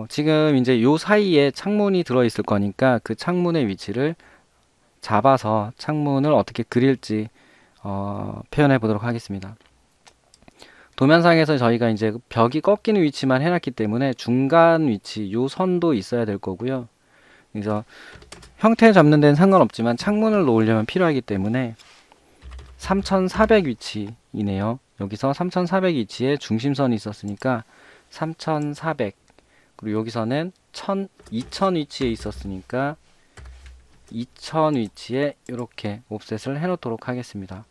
지금 이제 요 사이에 창문이 들어 있을 거니까 그 창문의 위치를 잡아서 창문을 어떻게 그릴지 표현해 보도록 하겠습니다. 도면상에서 저희가 이제 벽이 꺾이는 위치만 해놨기 때문에 중간 위치, 요 선도 있어야 될 거고요. 그래서 형태 잡는 데는 상관없지만 창문을 놓으려면 필요하기 때문에 3400 위치이네요. 여기서 3400 위치에 중심선이 있었으니까 3400, 그리고 여기서는 2000 위치에 있었으니까 2000 위치에 이렇게 옵셋을 해 놓도록 하겠습니다.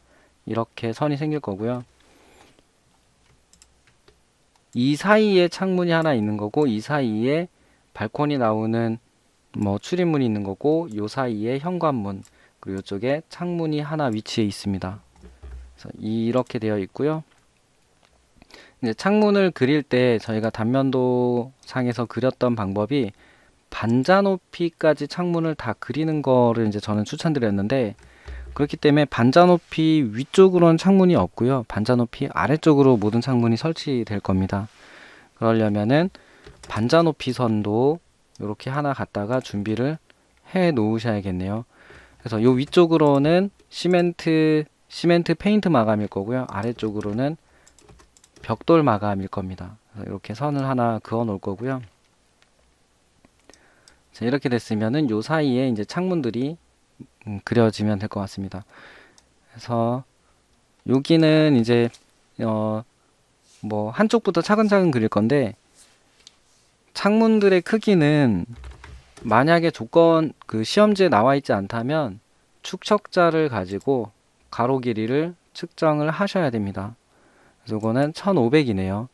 이렇게 선이 생길 거고요. 이 사이에 창문이 하나 있는 거고, 이 사이에 발코니 나오는 뭐 출입문이 있는 거고, 요 사이에 현관문, 그리고 이쪽에 창문이 하나 위치해 있습니다. 그래서 이렇게 되어 있고요. 이제 창문을 그릴 때 저희가 단면도 상에서 그렸던 방법이 반자 높이까지 창문을 다 그리는 거를 이제 저는 추천드렸는데, 그렇기 때문에 반자 높이 위쪽으로는 창문이 없고요. 반자 높이 아래쪽으로 모든 창문이 설치될 겁니다. 그러려면은 반자 높이 선도 이렇게 하나 갖다가 준비를 해 놓으셔야겠네요. 그래서 요 위쪽으로는 시멘트 페인트 마감일 거고요. 아래쪽으로는 벽돌 마감일 겁니다. 그래서 이렇게 선을 하나 그어 놓을 거고요. 자, 이렇게 됐으면은 요 사이에 이제 창문들이 그려지면 될 것 같습니다. 그래서 여기는 이제 뭐 한쪽부터 차근차근 그릴 건데, 창문들의 크기는 만약에 그 시험지에 나와 있지 않다면 축척자를 가지고 가로 길이를 측정을 하셔야 됩니다. 그래서 이거는 1500이네요.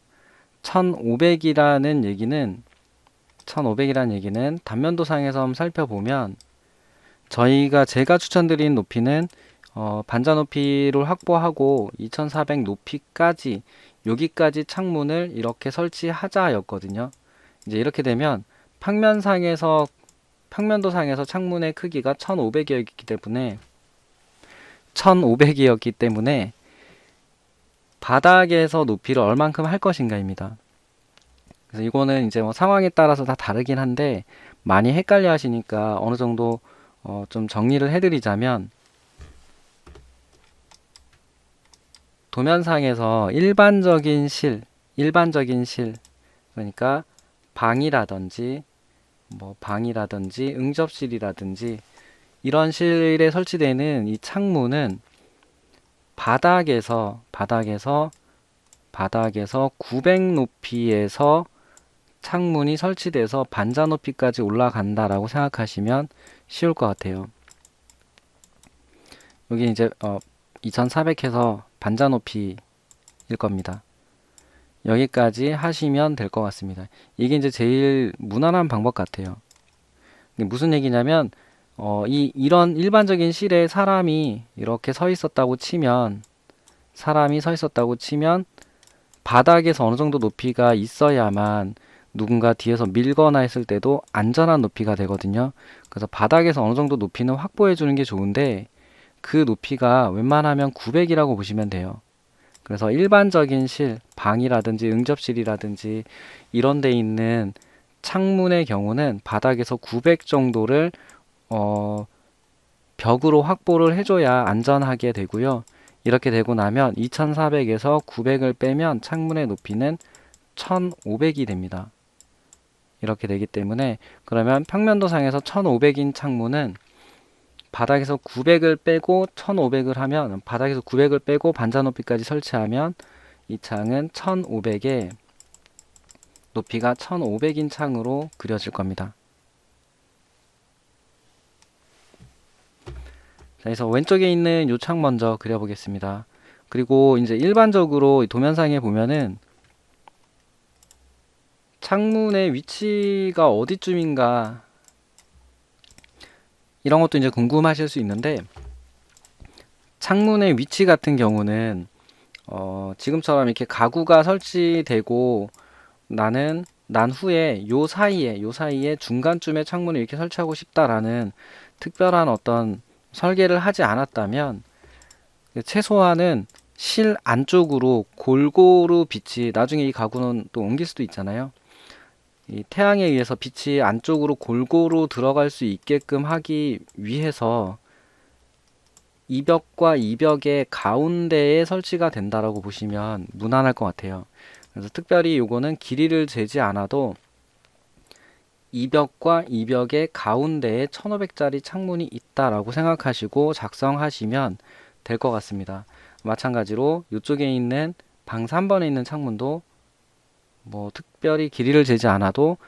1500이라는 얘기는 단면도상에서 한번 살펴보면 제가 추천드린 높이는 반자 높이를 확보하고 2400 높이까지, 여기까지 창문을 이렇게 설치하자였거든요. 이제 이렇게 되면 평면도상에서 창문의 크기가 1500이었기 때문에 바닥에서 높이를 얼만큼 할 것인가입니다. 그래서 이거는 이제 뭐 상황에 따라서 다 다르긴 한데, 많이 헷갈려 하시니까 어느 정도 좀 정리를 해드리자면, 도면상에서 일반적인 실, 그러니까 방이라든지 응접실이라든지 이런 실에 설치되는 이 창문은 바닥에서 900 높이에서 창문이 설치돼서 반자 높이까지 올라간다라고 생각하시면 쉬울 것 같아요. 여기 이제 2400 해서 반자 높이일 겁니다. 여기까지 하시면 될 것 같습니다. 이게 이제 제일 무난한 방법 같아요. 무슨 얘기냐면 이런 일반적인 실에 사람이 서 있었다고 치면 바닥에서 어느 정도 높이가 있어야만 누군가 뒤에서 밀거나 했을 때도 안전한 높이가 되거든요. 그래서 바닥에서 어느 정도 높이는 확보해 주는 게 좋은데, 그 높이가 웬만하면 900이라고 보시면 돼요. 그래서 일반적인 방이라든지 응접실이라든지 이런 데 있는 창문의 경우는 바닥에서 900 정도를 벽으로 확보를 해줘야 안전하게 되고요. 이렇게 되고 나면 2400에서 900을 빼면 창문의 높이는 1500이 됩니다. 이렇게 되기 때문에, 그러면 평면도상에서 1500인 창문은 바닥에서 900을 빼고 1500을 하면, 바닥에서 900을 빼고 반자 높이까지 설치하면 이 창은 1500에 높이가 1500인 창으로 그려질 겁니다. 자, 그래서 왼쪽에 있는 요 창 먼저 그려보겠습니다. 그리고 이제 일반적으로 도면상에 보면은 창문의 위치가 어디쯤인가 이런 것도 이제 궁금하실 수 있는데, 창문의 위치 같은 경우는 지금처럼 이렇게 가구가 설치되고 난 후에 요 사이에 중간쯤에 창문을 이렇게 설치하고 싶다라는 특별한 어떤 설계를 하지 않았다면, 최소한은 실 안쪽으로 골고루 빛이, 나중에 이 가구는 또 옮길 수도 있잖아요. 이 태양에 의해서 빛이 안쪽으로 골고루 들어갈 수 있게끔 하기 위해서 이 벽과 이 벽의 가운데에 설치가 된다라고 보시면 무난할 것 같아요. 그래서 특별히 요거는 길이를 재지 않아도 이 벽과 이 벽의 가운데에 1500짜리 창문이 있다라고 생각하시고 작성하시면 될 것 같습니다. 마찬가지로 이쪽에 있는 방 3번에 있는 창문도 뭐 특별히 길이를 재지 않아도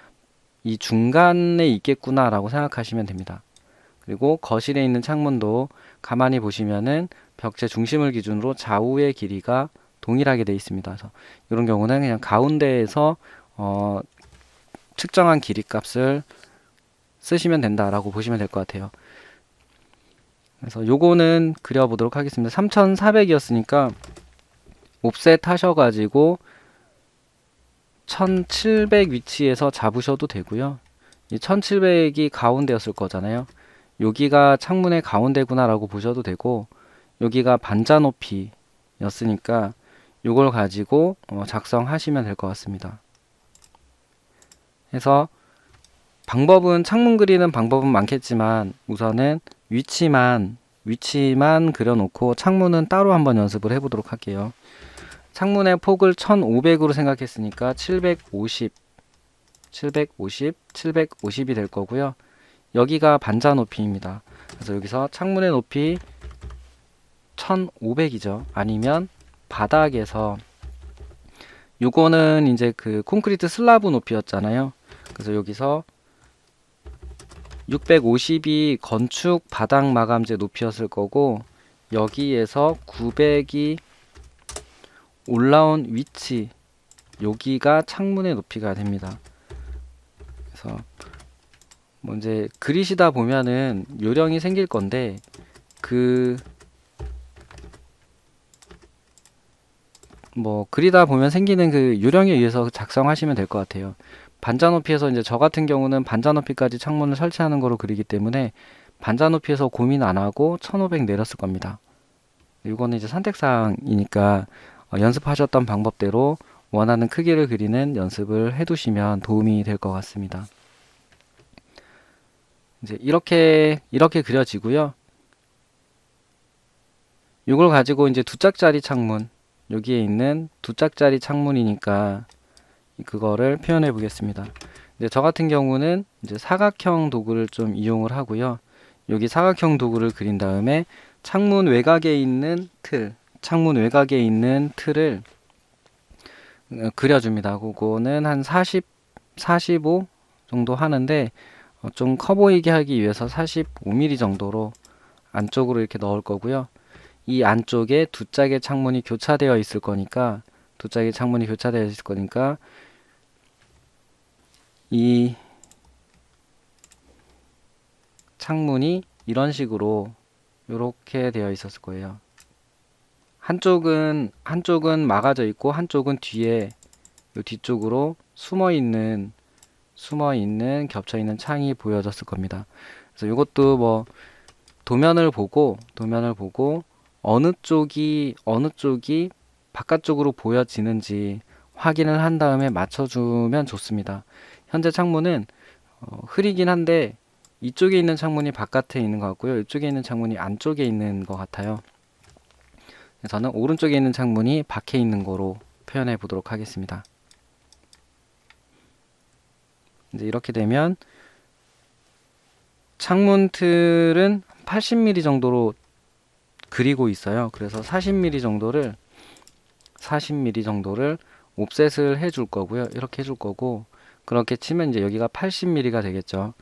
이 중간에 있겠구나 라고 생각하시면 됩니다. 그리고 거실에 있는 창문도 가만히 보시면은 벽체 중심을 기준으로 좌우의 길이가 동일하게 되어 있습니다. 그래서 이런 경우는 그냥 가운데에서 측정한 길이 값을 쓰시면 된다라고 보시면 될 것 같아요. 그래서 요거는 그려보도록 하겠습니다. 3400이었으니까 옵셋 하셔가지고 1700 위치에서 잡으셔도 되고요. 이 1700이 가운데였을 거잖아요. 여기가 창문의 가운데구나 라고 보셔도 되고, 여기가 반자 높이였으니까 요걸 가지고 작성하시면 될 것 같습니다. 해서 방법은, 창문 그리는 방법은 많겠지만 우선은 위치만 그려놓고 창문은 따로 한번 연습을 해보도록 할게요. 창문의 폭을 1500으로 생각했으니까 750이 될 거고요. 여기가 반자 높이입니다. 그래서 여기서 창문의 높이 1500이죠. 아니면 바닥에서, 요거는 이제 그 콘크리트 슬라브 높이였잖아요. 그래서 여기서 650이 건축 바닥 마감재 높이였을 거고, 여기에서 900이 올라온 위치, 여기가 창문의 높이가 됩니다. 그래서 뭐 이제 그리시다 보면은 요령이 생길 건데, 뭐 그리다 보면 생기는 그 요령에 의해서 작성하시면 될 것 같아요. 반자 높이에서 이제 저 같은 경우는 반자 높이까지 창문을 설치하는 거로 그리기 때문에 반자 높이에서 고민 안 하고 1500 내렸을 겁니다. 이거는 이제 선택사항이니까 연습하셨던 방법대로 원하는 크기를 그리는 연습을 해두시면 도움이 될 것 같습니다. 이제 이렇게 그려지고요. 이걸 가지고 이제 두 짝짜리 창문, 여기에 있는 두 짝짜리 창문이니까 그거를 표현해 보겠습니다. 근데 저 같은 경우는 이제 사각형 도구를 좀 이용을 하고요. 여기 사각형 도구를 그린 다음에 창문 외곽에 있는 틀을 그려줍니다. 그거는 한 45 정도 하는데, 좀 커 보이게 하기 위해서 45mm 정도로 안쪽으로 이렇게 넣을 거고요. 이 안쪽에 두 짝의 창문이 교차되어 있을 거니까, 이 창문이 이런 식으로 이렇게 되어 있었을 거예요. 한쪽은 막아져 있고 한쪽은 뒤에, 요 뒤쪽으로 숨어 있는 겹쳐 있는 창이 보여졌을 겁니다. 그래서 이것도 뭐 도면을 보고 어느 쪽이 바깥쪽으로 보여지는지 확인을 한 다음에 맞춰주면 좋습니다. 현재 창문은 흐리긴 한데 이쪽에 있는 창문이 바깥에 있는 것 같고요. 이쪽에 있는 창문이 안쪽에 있는 것 같아요. 저는 오른쪽에 있는 창문이 밖에 있는 거로 표현해 보도록 하겠습니다. 이제 이렇게 되면 창문 틀은 80mm 정도로 그리고 있어요. 그래서 40mm 정도를 옵셋을 해줄 거고요. 이렇게 해줄 거고, 그렇게 치면 이제 여기가 80mm가 되겠죠.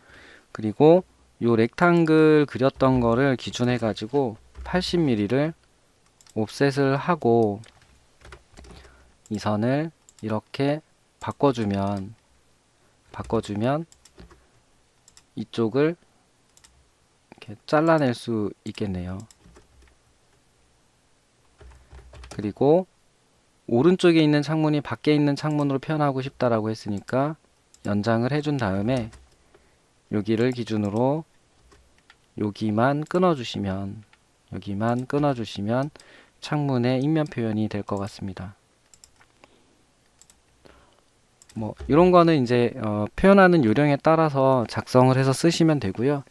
그리고 요 렉탱글 그렸던 거를 기준해 가지고 80mm를 옵셋을 하고 이 선을 이렇게 바꿔주면 이쪽을 이렇게 잘라낼 수 있겠네요. 그리고 오른쪽에 있는 창문이 밖에 있는 창문으로 표현하고 싶다라고 했으니까 연장을 해준 다음에 여기를 기준으로 여기만 끊어주시면 창문의 인면 표현이 될 것 같습니다. 뭐 이런 거는 이제 표현하는 요령에 따라서 작성을 해서 쓰시면 되고요.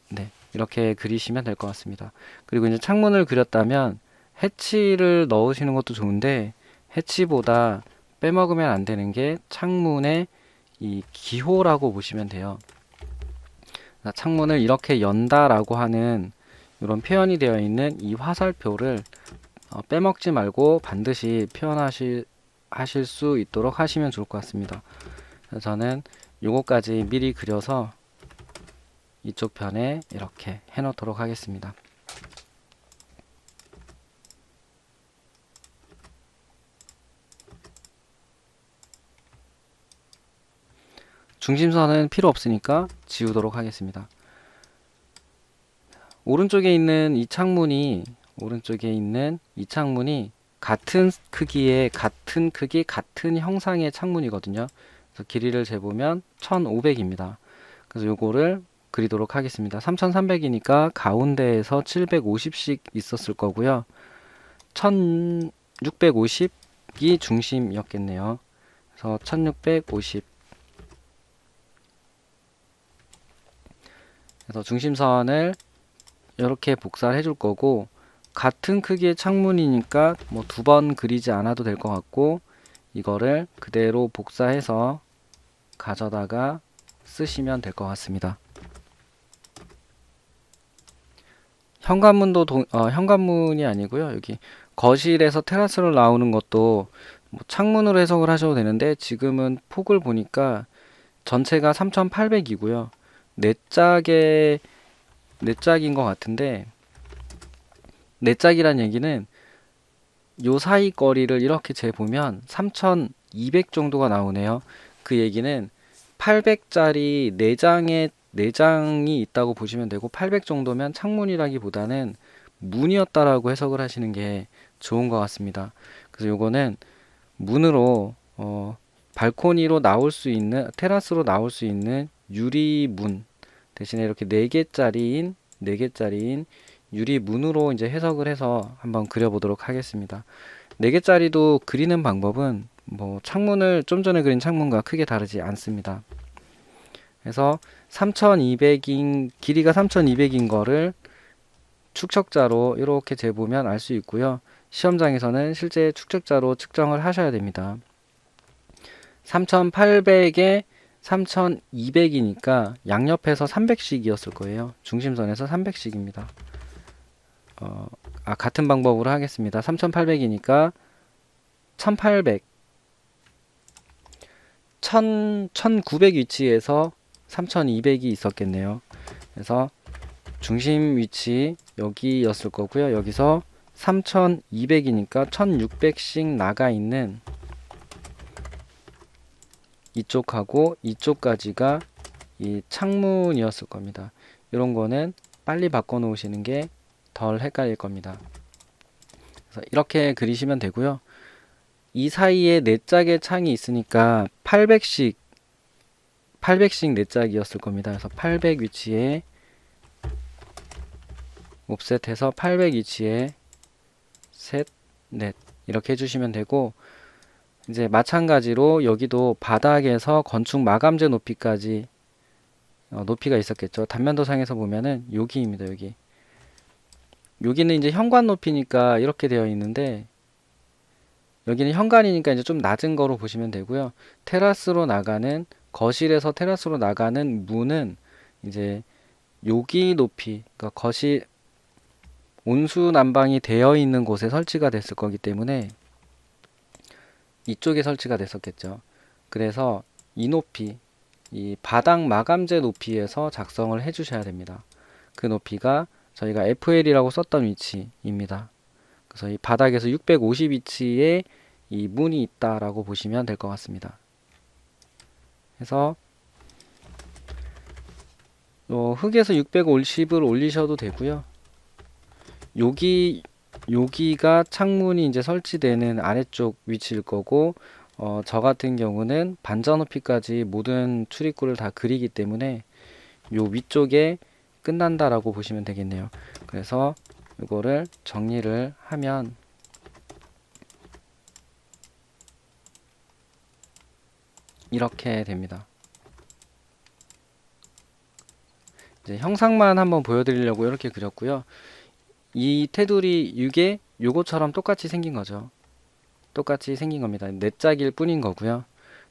네, 이렇게 그리시면 될 것 같습니다. 그리고 이제 창문을 그렸다면 해치를 넣으시는 것도 좋은데 해치보다 빼먹으면 안 되는 게 창문의 이 기호라고 보시면 돼요. 창문을 이렇게 연다라고 하는 이런 표현이 되어 있는 이 화살표를 빼먹지 말고 반드시 하실 수 있도록 하시면 좋을 것 같습니다. 그래서 저는 요거까지 미리 그려서 이쪽 편에 이렇게 해 놓도록 하겠습니다. 중심선은 필요 없으니까 지우도록 하겠습니다. 오른쪽에 있는 이 창문이 같은 크기의 같은 크기 같은 형상의 창문이거든요. 그래서 길이를 재보면 1500입니다. 그래서 요거를 그리도록 하겠습니다. 3300이니까 가운데에서 750씩 있었을 거고요. 1650이 중심이었겠네요. 그래서 1650. 그래서 중심선을 이렇게 복사를 해줄 거고, 같은 크기의 창문이니까 뭐 두 번 그리지 않아도 될 것 같고, 이거를 그대로 복사해서 가져다가 쓰시면 될 것 같습니다. 현관문이 아니고요. 여기 거실에서 테라스로 나오는 것도 뭐 창문으로 해석을 하셔도 되는데, 지금은 폭을 보니까 전체가 3800이고요. 네 짝인 것 같은데, 네 짝이란 얘기는 요 사이 거리를 이렇게 재보면 3200 정도가 나오네요. 그 얘기는 800짜리 4장이 있다고 보시면 되고, 800 정도면 창문이라기보다는 문이었다라고 해석을 하시는 게 좋은 것 같습니다. 그래서 요거는 문으로 발코니로 나올 수 있는, 테라스로 나올 수 있는 유리문 대신에 이렇게 4개짜리인 유리문으로 이제 해석을 해서 한번 그려보도록 하겠습니다. 4개짜리도 그리는 방법은 뭐 창문을 좀 전에 그린 창문과 크게 다르지 않습니다. 그래서 길이가 3200인 거를 축척자로 이렇게 재보면 알 수 있고요. 시험장에서는 실제 축척자로 측정을 하셔야 됩니다. 3800에 3200이니까 양옆에서 300씩이었을 거예요. 중심선에서 300씩입니다. 같은 방법으로 하겠습니다. 3800이니까 1800, 1900 위치에서 3200이 있었겠네요. 그래서 중심 위치 여기였을 거고요. 여기서 3200이니까 1600씩 나가 있는 이쪽하고 이쪽까지가 이 창문이었을 겁니다. 이런 거는 빨리 바꿔 놓으시는 게 덜 헷갈릴 겁니다. 그래서 이렇게 그리시면 되고요. 이 사이에 4짝의 창이 있으니까 800씩 4짝이었을 겁니다. 그래서 800 위치에 옵셋해서 800 위치에 셋, 넷 이렇게 해주시면 되고, 이제 마찬가지로 여기도 바닥에서 건축 마감재 높이까지 높이가 있었겠죠. 단면도상에서 보면은 여기입니다. 여기는 이제 현관 높이니까 이렇게 되어 있는데, 여기는 현관이니까 이제 좀 낮은 거로 보시면 되고요. 거실에서 테라스로 나가는 문은 이제 여기 높이, 그러니까 거실 온수 난방이 되어 있는 곳에 설치가 됐을 거기 때문에 이쪽에 설치가 됐었겠죠. 그래서 이 높이, 이 바닥 마감재 높이에서 작성을 해 주셔야 됩니다. 그 높이가 저희가 FL이라고 썼던 위치입니다. 그래서 이 바닥에서 650 위치에 이 문이 있다라고 보시면 될 것 같습니다. 그래서 흙에서 650을 올리셔도 되고요. 여기가 창문이 이제 설치되는 아래쪽 위치일 거고, 저 같은 경우는 반자 높이까지 모든 출입구를 다 그리기 때문에 요 위쪽에 끝난다라고 보시면 되겠네요. 그래서 이거를 정리를 하면 이렇게 됩니다. 이제 형상만 한번 보여드리려고 이렇게 그렸고요. 이 테두리 이게 요거처럼 똑같이 생긴 거죠. 똑같이 생긴 겁니다. 네 짝일 뿐인 거고요.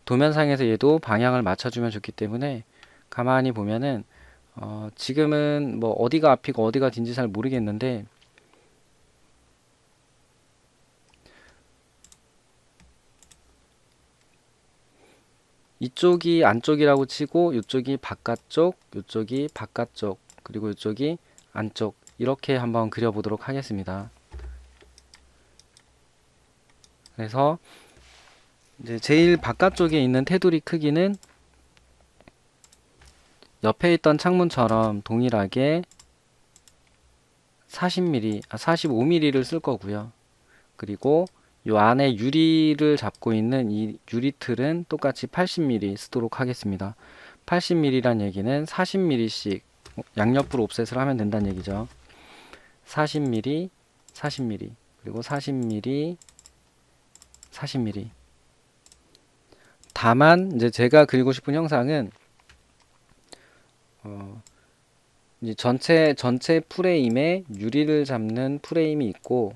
도면상에서 얘도 방향을 맞춰주면 좋기 때문에 가만히 보면은 지금은 뭐 어디가 앞이고 어디가 뒤인지 잘 모르겠는데 이쪽이 안쪽이라고 치고 이쪽이 바깥쪽, 이쪽이 바깥쪽, 그리고 이쪽이 안쪽 이렇게 한번 그려보도록 하겠습니다. 그래서 이제 제일 바깥쪽에 있는 테두리 크기는 옆에 있던 창문처럼 동일하게 40mm, 45mm를 쓸 거고요. 그리고 요 안에 유리를 잡고 있는 이 유리 틀은 똑같이 80mm 쓰도록 하겠습니다. 80mm란 얘기는 40mm씩 양옆으로 옵셋을 하면 된다는 얘기죠. 40mm, 40mm, 그리고 40mm, 40mm. 다만 이제 제가 그리고 싶은 형상은 이제 전체 프레임에 유리를 잡는 프레임이 있고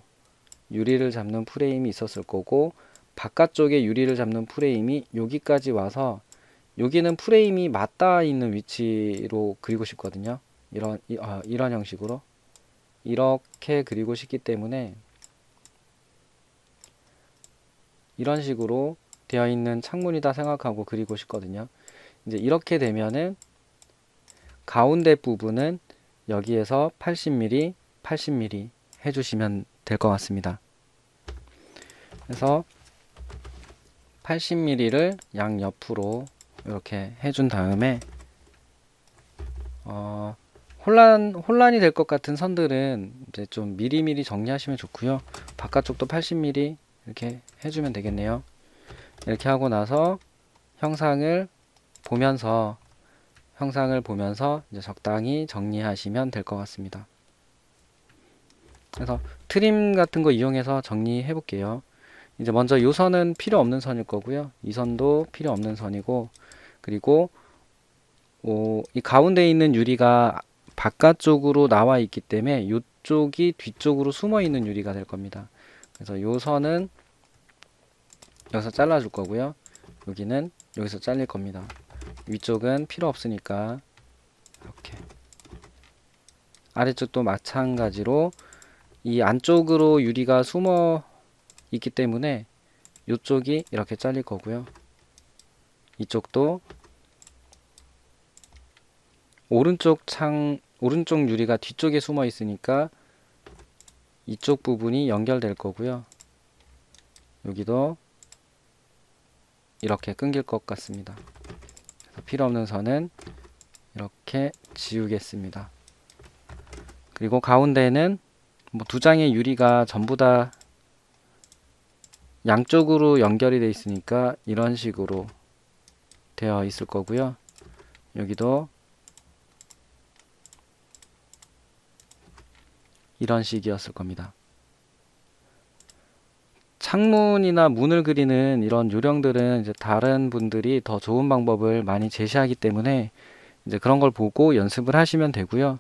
유리를 잡는 프레임이 있었을 거고 바깥쪽에 유리를 잡는 프레임이 여기까지 와서 여기는 프레임이 맞닿아 있는 위치로 그리고 싶거든요. 이런 형식으로 이렇게 그리고 싶기 때문에 이런 식으로 되어 있는 창문이다 생각하고 그리고 싶거든요. 이제 이렇게 되면은 가운데 부분은 여기에서 80mm, 80mm 해주시면 될 것 같습니다. 그래서 80mm를 양옆으로 이렇게 해준 다음에 혼란이 될 것 같은 선들은 이제 좀 미리미리 정리하시면 좋고요. 바깥쪽도 80mm 이렇게 해주면 되겠네요. 이렇게 하고 나서 형상을 보면서 이제 적당히 정리하시면 될 것 같습니다. 그래서 트림 같은 거 이용해서 정리해 볼게요. 이제 먼저 이 선은 필요 없는 선일 거고요. 이 선도 필요 없는 선이고, 그리고 이 가운데 있는 유리가 바깥쪽으로 나와 있기 때문에 이쪽이 뒤쪽으로 숨어 있는 유리가 될 겁니다. 그래서 이 선은 여기서 잘라 줄 거고요. 여기는 여기서 잘릴 겁니다. 위쪽은 필요 없으니까 이렇게. 아래쪽도 마찬가지로 이 안쪽으로 유리가 숨어 있기 때문에 이쪽이 이렇게 잘릴 거고요. 이쪽도 오른쪽 유리가 뒤쪽에 숨어 있으니까 이쪽 부분이 연결될 거고요. 여기도 이렇게 끊길 것 같습니다. 필요 없는 선은 이렇게 지우겠습니다. 그리고 가운데는 뭐 두 장의 유리가 전부 다 양쪽으로 연결이 되어 있으니까 이런 식으로 되어 있을 거고요. 여기도 이런 식이었을 겁니다. 창문이나 문을 그리는 이런 요령들은 이제 다른 분들이 더 좋은 방법을 많이 제시하기 때문에 이제 그런 걸 보고 연습을 하시면 되고요.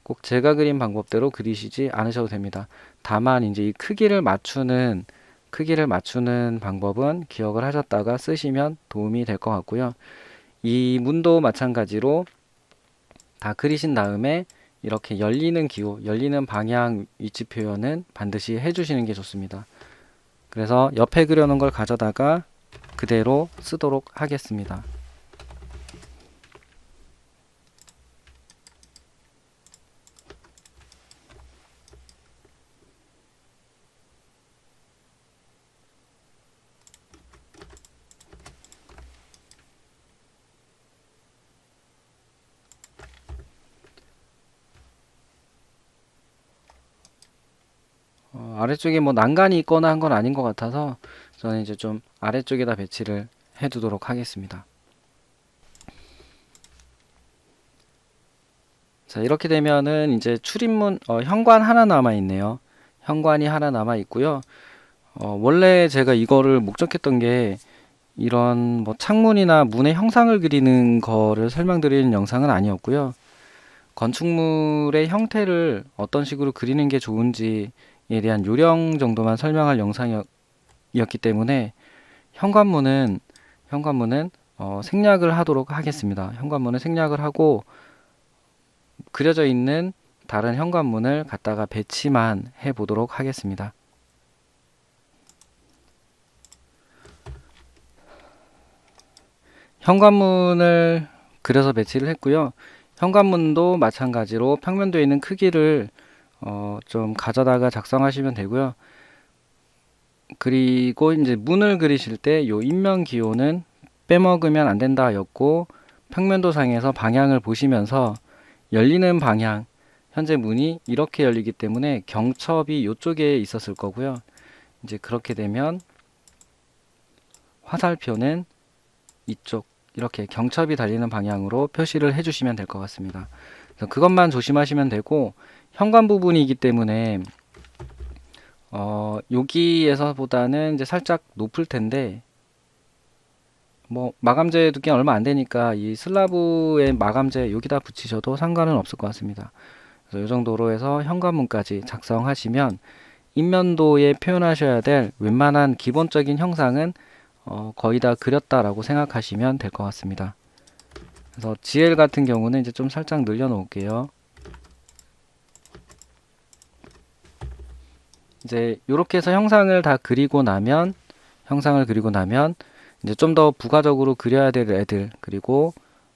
꼭 제가 그린 방법대로 그리시지 않으셔도 됩니다. 다만 이제 이 크기를 맞추는 방법은 기억을 하셨다가 쓰시면 도움이 될 것 같고요. 이 문도 마찬가지로 다 그리신 다음에 이렇게 열리는 기호, 열리는 방향 위치 표현은 반드시 해주시는 게 좋습니다. 그래서 옆에 그려놓은 걸 가져다가 그대로 쓰도록 하겠습니다. 아래쪽에 뭐 난간이 있거나 한 건 아닌 것 같아서 저는 이제 좀 아래쪽에다 배치를 해 두도록 하겠습니다. 자, 이렇게 되면은 이제 출입문, 현관 하나 남아 있네요. 현관이 하나 남아 있고요. 원래 제가 이거를 목적했던 게 이런 뭐 창문이나 문의 형상을 그리는 거를 설명드리는 영상은 아니었고요. 건축물의 형태를 어떤 식으로 그리는 게 좋은지에 대한 요령 정도만 설명할 영상이었기 때문에 현관문은 생략을 하도록 하겠습니다. 현관문은 생략을 하고 그려져 있는 다른 현관문을 갖다가 배치만 해 보도록 하겠습니다. 현관문을 그려서 배치를 했고요. 현관문도 마찬가지로 평면도에 있는 크기를 좀 가져다가 작성하시면 되고요. 그리고 이제 문을 그리실 때 요 인면 기호는 빼먹으면 안 된다 였고, 평면도 상에서 방향을 보시면서 열리는 방향, 현재 문이 이렇게 열리기 때문에 경첩이 이쪽에 있었을 거고요. 이제 그렇게 되면 화살표는 이쪽 이렇게 경첩이 달리는 방향으로 표시를 해주시면 될 것 같습니다. 그래서 그것만 조심하시면 되고, 현관 부분이기 때문에 여기에서보다는 이제 살짝 높을 텐데, 뭐 마감재 두께 얼마 안 되니까 이 슬라브의 마감재 여기다 붙이셔도 상관은 없을 것 같습니다. 그래서 이 정도로 해서 현관문까지 작성하시면 인면도에 표현하셔야 될 웬만한 기본적인 형상은 거의 다 그렸다라고 생각하시면 될 것 같습니다. 그래서 GL 같은 경우는 이제 좀 살짝 늘려 놓을게요. 이제 이렇게 해서 형상을 그리고 나면 이제 좀 더 부가적으로 그려야 될 애들, 그리고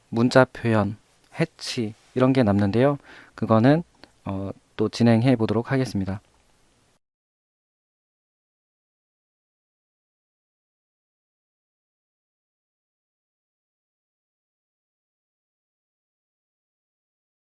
문자 표현, 해치 이런 게 남는데요. 그거는 또 진행해 보도록 하겠습니다.